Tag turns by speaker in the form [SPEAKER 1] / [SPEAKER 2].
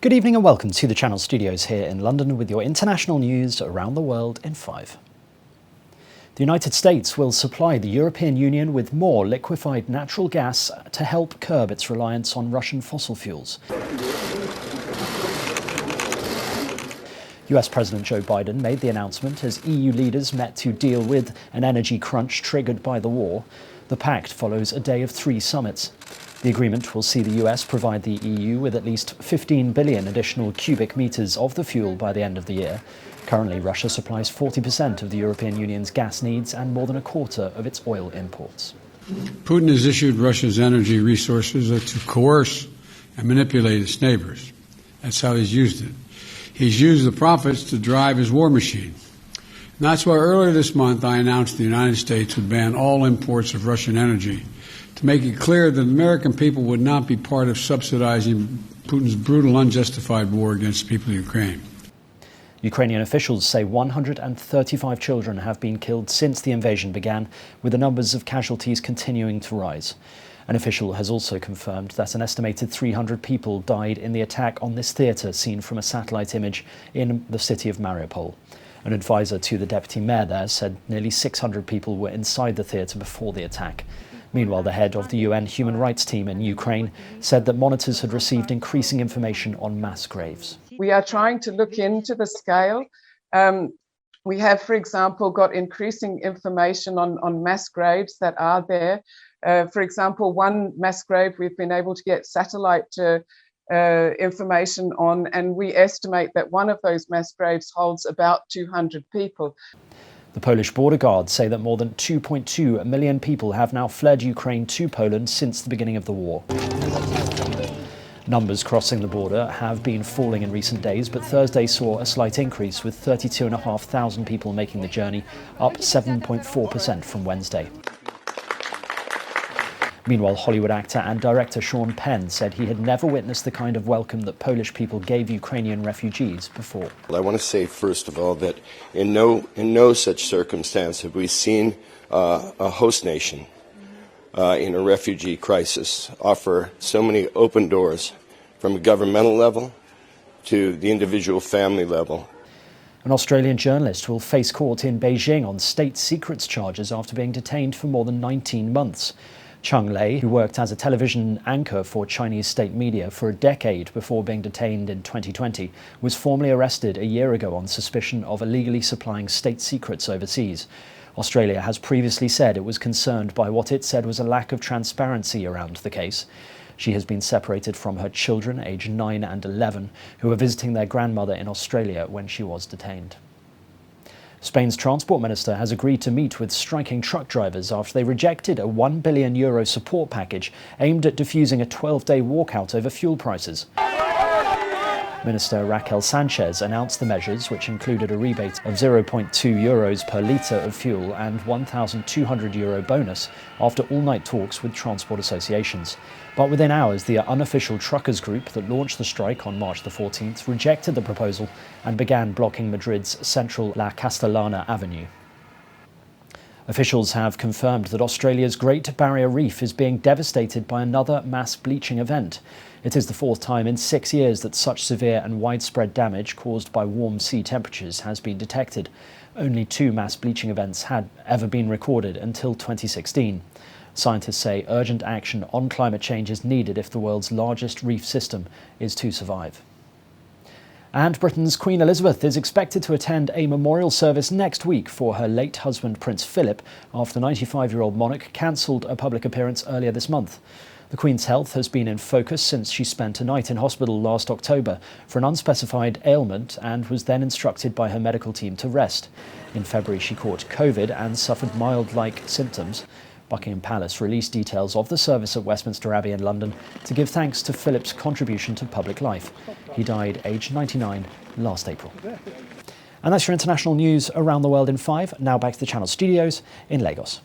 [SPEAKER 1] Good evening and welcome to the Channel Studios here in London with your international news around the world in 5. The United States will supply the European Union with more liquefied natural gas to help curb its reliance on Russian fossil fuels. US President Joe Biden made the announcement as EU leaders met to deal with an energy crunch triggered by the war. The pact follows a day of 3 summits. The agreement will see the US provide the EU with at least 15 billion additional cubic meters of the fuel by the end of the year. Currently, Russia supplies 40% of the European Union's gas needs and more than a quarter of its oil imports.
[SPEAKER 2] Putin has issued Russia's energy resources to coerce and manipulate its neighbors. That's how he's used it. He's used the profits to drive his war machine. And that's why earlier this month I announced the United States would ban all imports of Russian energy to make it clear that the American people would not be part of subsidizing Putin's brutal, unjustified war against the people of Ukraine.
[SPEAKER 1] Ukrainian officials say 135 children have been killed since the invasion began, with the numbers of casualties continuing to rise. An official has also confirmed that an estimated 300 people died in the attack on this theatre seen from a satellite image in the city of Mariupol. An advisor to the deputy mayor there said nearly 600 people were inside the theatre before the attack. Meanwhile, the head of the UN Human Rights Team in Ukraine said that monitors had received increasing information on mass graves.
[SPEAKER 3] We are trying to look into the scale. We have, for example, got increasing information on mass graves that are there. For example, one mass grave we've been able to get satellite information on, and we estimate that one of those mass graves holds about 200 people.
[SPEAKER 1] The Polish border guards say that more than 2.2 million people have now fled Ukraine to Poland since the beginning of the war. Numbers crossing the border have been falling in recent days, but Thursday saw a slight increase, with 32,500 people making the journey, up 7.4% from Wednesday. Meanwhile, Hollywood actor and director Sean Penn said he had never witnessed the kind of welcome that Polish people gave Ukrainian refugees before.
[SPEAKER 4] I want to say, first of all, that in no such circumstance have we seen a host nation in a refugee crisis offer so many open doors from a governmental level to the individual family level.
[SPEAKER 1] An Australian journalist will face court in Beijing on state secrets charges after being detained for more than 19 months. Cheng Lei, who worked as a television anchor for Chinese state media for a decade before being detained in 2020, was formally arrested a year ago on suspicion of illegally supplying state secrets overseas. Australia has previously said it was concerned by what it said was a lack of transparency around the case. She has been separated from her children, aged 9 and 11, who were visiting their grandmother in Australia when she was detained. Spain's transport minister has agreed to meet with striking truck drivers after they rejected a €1 billion support package aimed at defusing a 12-day walkout over fuel prices. Minister Raquel Sanchez announced the measures, which included a rebate of €0.2 per litre of fuel and €1,200 bonus after all-night talks with transport associations. But within hours, the unofficial truckers group that launched the strike on March the 14th rejected the proposal and began blocking Madrid's central La Castellana Avenue. Officials have confirmed that Australia's Great Barrier Reef is being devastated by another mass bleaching event. It is the 4th time in 6 years that such severe and widespread damage caused by warm sea temperatures has been detected. Only 2 mass bleaching events had ever been recorded until 2016. Scientists say urgent action on climate change is needed if the world's largest reef system is to survive. And Britain's Queen Elizabeth is expected to attend a memorial service next week for her late husband Prince Philip after the 95-year-old monarch cancelled a public appearance earlier this month. The Queen's health has been in focus since she spent a night in hospital last October for an unspecified ailment and was then instructed by her medical team to rest. In February, she caught COVID and suffered mild-like symptoms. Buckingham Palace released details of the service at Westminster Abbey in London to give thanks to Philip's contribution to public life. He died aged 99 last April. And that's your international news around the world in 5. Now back to the Channel Studios in Lagos.